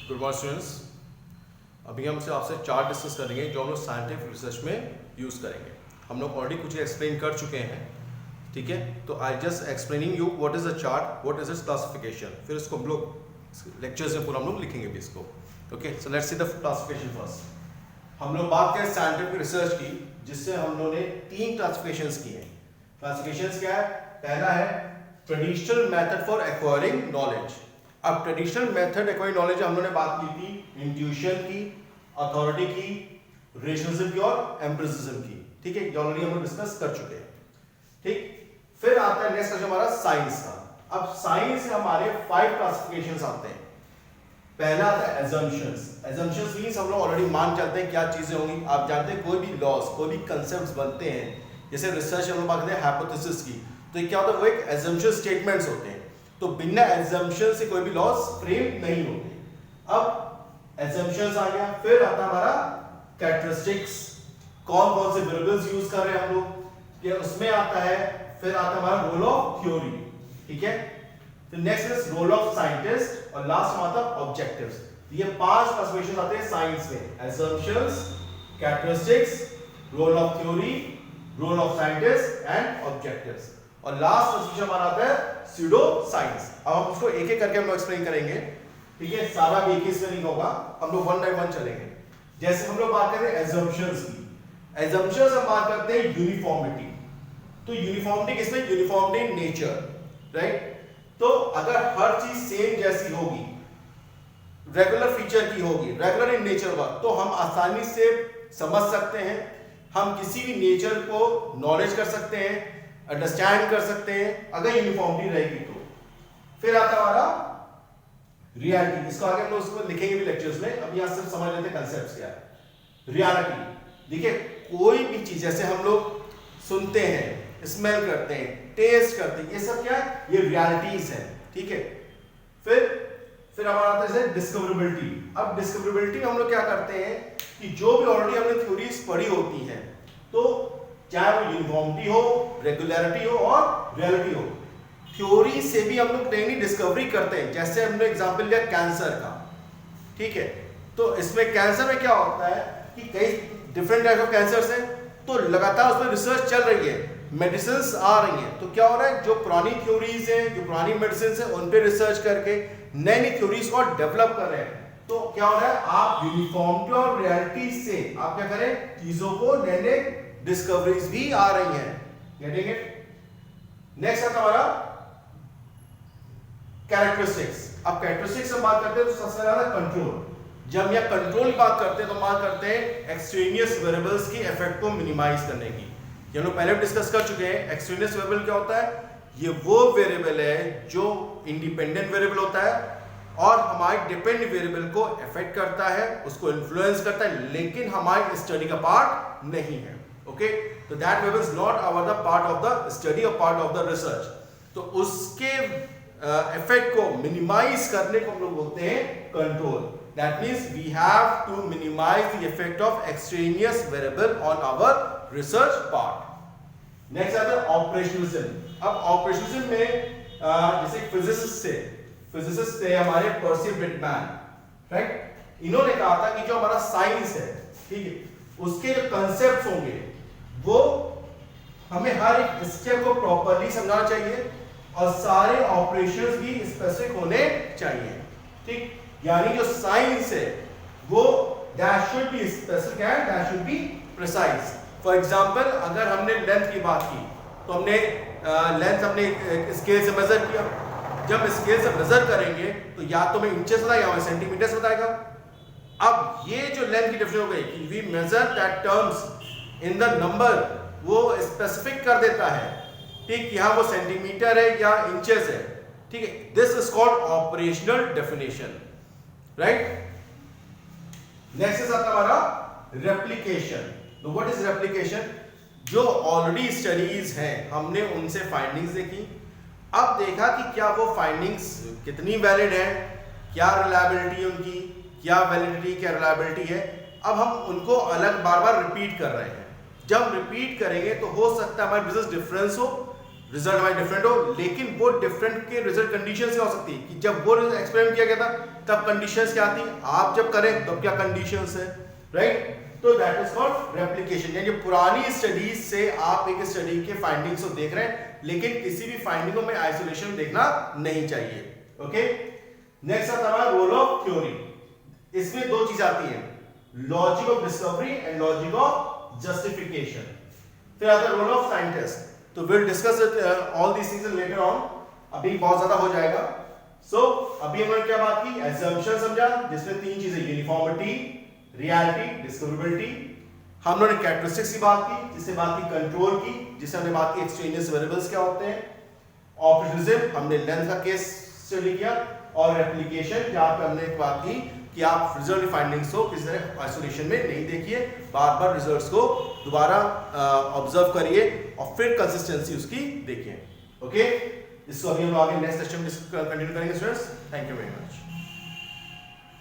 Good morning students. अभी हम आपसे चार्ट डिस्कस करेंगे जो हम लोग साइंटिफिक रिसर्च में यूज़ करेंगे। हम लोग ऑलरेडी कुछ एक्सप्लेन कर चुके हैं, ठीक है। तो I just explaining you what is a chart, what is it's classification. फिर इसको हम लोग लेक्चर्स में पूरा हम लोग लिखेंगे भी इसको। Okay, so let's see the classification first. हम लोग बात करें साइंटिफिक रिसर्च की, जिससे हम लोगों ने 3 क्लासिफिकेशंस की हैं। क्लासिफिकेशंस क्या है? पहला है traditional method for acquiring knowledge. अब ट्रेडिशनल मेथड एक्वायरिंग नॉलेज हम लोगों ने बात की थी इंट्यूशन की, अथॉरिटी की, रेशनलिज्म की और एम्पिरिसिज्म की, ठीक है। ये ऑलरेडी हम लोग डिस्कस कर चुके हैं, ठीक। फिर आता है नेक्स्ट क्वेश्चन हमारा साइंस का। अब साइंस से हमारे 5 क्लासिफिकेशंस आते हैं। पहला आता है assumptions। assumptions मींस हम लोग ऑलरेडी मान चलते हैं क्या चीजें होंगी। आप जानते हैं कोई भी लॉस, कोई भी कंसेप्ट्स बनते हैं, जैसे रिसर्च हम लोग बात करते हैं हाइपोथेसिस की, तो ये क्या होता है, वो एक assumption स्टेटमेंट्स होते हैं। तो बिना assumption से कोई भी लॉस फ्रेम नहीं होते। अब assumptions आ गया, फिर आता है हमारा characteristics, कौन कौन से वेरिएबल्स यूज कर रहे हैं हम लोग, क्या उसमें आता है। फिर आता है हमारा रोल ऑफ थ्योरी, ठीक है। तो next is role of scientist और लास्ट में आता है ऑब्जेक्टिव्स। ये 5 क्लासिफिकेशन आते हैं साइंस में: assumptions, characteristics, role of theory, role of scientist and objectives. और लास्ट क्लासिफिकेशन हमारा आता है स्यूडो साइंस। अब हम उसको एक एक करके हम लोग एक्सप्लेन करेंगे, ठीक है। सारा भी एक ही से नहीं होगा, हम लोग 1 बाय 1 चलेंगे। जैसे हम लोग बात करें assumptions की, assumptions हम बात करते हैं यूनिफॉर्मिटी। तो यूनिफॉर्मिटी किसमें? Uniformity in nature, right. तो अगर हर चीज सेम जैसी होगी, रेगुलर फीचर की होगी, रेगुलर इन नेचर होगा, तो हम आसानी से समझ सकते हैं, हम किसी भी नेचर को नॉलेज कर सकते हैं, अंडरस्टैंड कर सकते हैं, अगर यूनिफॉर्मिटी रहेगी तो। फिर आता हमारा रियलिटी। इसको आगे हम लोग उसको लिखेंगे भी लेक्चर्स में, अब यहां सिर्फ समझ लेते हैं कांसेप्ट्स क्या है। रियलिटी, देखिए कोई भी चीज जैसे हम लोग सुनते हैं, स्मेल करते हैं, टेस्ट करते हैं, ये सब क्या है? ये रियलिटीज है, ठीक है। फिर हमारा आता है डिस्कवरेबिलिटी। अब डिस्कवरेबिलिटी में हम लोग क्या करते हैं कि जो भी ऑलरेडी हमने थ्योरीज पढ़ी होती हैं, तो चाहे वो यूनिफॉर्मिटी हो, रेगुलरिटी हो और रियलिटी हो, थ्योरी से भी हम लोग नई नई डिस्कवरी करते हैं। जैसे हमने एग्जांपल लिया कैंसर का, ठीक है। तो इसमें कैंसर में क्या होता है कि कई डिफरेंट टाइप ऑफ कैंसर्स हैं, तो लगातार उसमें रिसर्च चल रही है, मेडिसिन्स आ रही हैं। तो क्या हो रहा है, जो पुरानी थ्योरीज हैं, जो पुरानी मेडिसिन्स हैं, उन पे रिसर्च करके नई नई थ्योरीज को डेवलप कर रहे हैं। तो क्या हो रहा है, आप यूनिफॉर्मिटी और रियलिटी से आप क्या करें, चीजों को नए नए डिस्कवरीज भी आ रही हैं। Getting it? नेक्स्ट आता हमारा कैरेक्टरिस्टिक्स। अब कैरेक्टरिस्टिक्स हम बात करते हैं तो सबसे ज्यादा कंट्रोल। जब हम यह कंट्रोल की बात करते हैं तो बात करते हैं एक्सट्रेनियस वेरिएबल्स की इफेक्ट को मिनिमाइज करने की। ये हम लोग पहले भी डिस्कस कर चुके हैं। एक्सट्रेनियस वेरिएबल क्या होता है? ये वो वेरिएबल है जो इंडिपेंडेंट वेरिएबल होता है और हमारे डिपेंडेंट वेरिएबल को इफेक्ट करता है, उसको इन्फ्लुएंस करता है, लेकिन हमारे स्टडी का पार्ट नहीं है। ओके, तो that variable is not our the part of the study और पार्ट ऑफ द रिसर्च। तो उसके इफेक्ट को मिनिमाइज करने को हम लोग बोलते हैं control. That means we have to minimize the effect of extraneous variable on our research part. Next आता है ऑपरेशनलिज्म। अब ऑपरेशनलिज्म में जैसे फिजिसिस्ट थे हमारे पर्सी ब्रिटमैन, राइट। इन्होंने कहा था कि जो हमारा साइंस है, ठीक है, उसके जो कंसेप्ट होंगे वो हमें हर एक स्टेप को प्रॉपर्ली समझाना चाहिए और सारे ऑपरेशंस भी स्पेसिफिक होने चाहिए, ठीक। यानी जो साइंस है वो that should be specific and that should be precise. For example, अगर हमने लेंथ की बात की तो हमने लेंथ हमने स्केल से मेजर किया। जब स्केल से मेजर करेंगे तो या तो हमें इंचेस बताएगा या सेंटीमीटर से बताएगा। अब ये जो लेंथ की डिफरेंस हो गई कि we measure that terms in the number, वो स्पेसिफिक कर देता है, ठीक, यहाँ वो सेंटीमीटर है या इंचेस है, ठीक है। This is called operational definition, right. Next is आता हमारा रेप्लिकेशन। तो व्हाट इज रेप्लिकेशन? जो ऑलरेडी स्टडीज हैं, हमने उनसे फाइंडिंग्स देखी, अब देखा कि क्या वो फाइंडिंग्स कितनी वैलिड है, क्या रिलायबिलिटी है उनकी, क्या वैलिडिटी, क्या रिलायबिलिटी है। अब हम उनको अलग बार बार रिपीट कर रहे हैं। जब रिपीट करेंगे तो हो सकता है हमारे बिजनेस डिफरेंस हो, रिजल्ट हमारी डिफरेंट हो, लेकिन वो डिफरेंट के रिजल्ट कंडीशन से हो सकती है कि जब वो एक्सपेरिमेंट किया गया था तब कंडीशंस क्या थी, आप जब करें तब क्या कंडीशंस है, राइट। तो दैट इज कॉल्ड रेप्लिकेशन। यानी पुरानी स्टडीज से आप एक स्टडी के फाइंडिंग्स को देख रहे हैं, लेकिन किसी भी फाइंडिंग को में आइसोलेशन देखना नहीं चाहिए। ओके, नेक्स्ट आता है रोल ऑफ थ्योरी। इसमें दो चीज आती है, logic of discovery and logic of justification. फिर आता है रोल ऑफ साइंटिस्ट। तो will discuss all these things later on, अभी बहुत ज्यादा हो जाएगा। सो अभी हमने क्या बात की, असम्पशन समझा जिसमें तीन चीजें, यूनिफॉर्मिटी, रियलिटी, डिस्कवरेबिलिटी। हम लोगों ने कैरेक्टरिस्टिक्स की बात की, जिससे बात की कंट्रोल की, जिससे हमने बात की एक्सचेंजेस वेरिएबल्स क्या होते हैं, ऑपरेटिज्म हमने लेंथ का केस स्टडी किया, और रेप्लिकेशन जहां पे हमने बात की कि आप रिजल्ट फाइंडिंग्स को किसी तरह आइसोलेशन में नहीं देखिए, बार बार रिजल्ट्स को दोबारा ऑब्जर्व करिए और फिर कंसिस्टेंसी उसकी देखिए। ओके, इसको अभी हम आगे नेक्स्ट सेशन में कंटिन्यू करेंगे students. Thank you very much.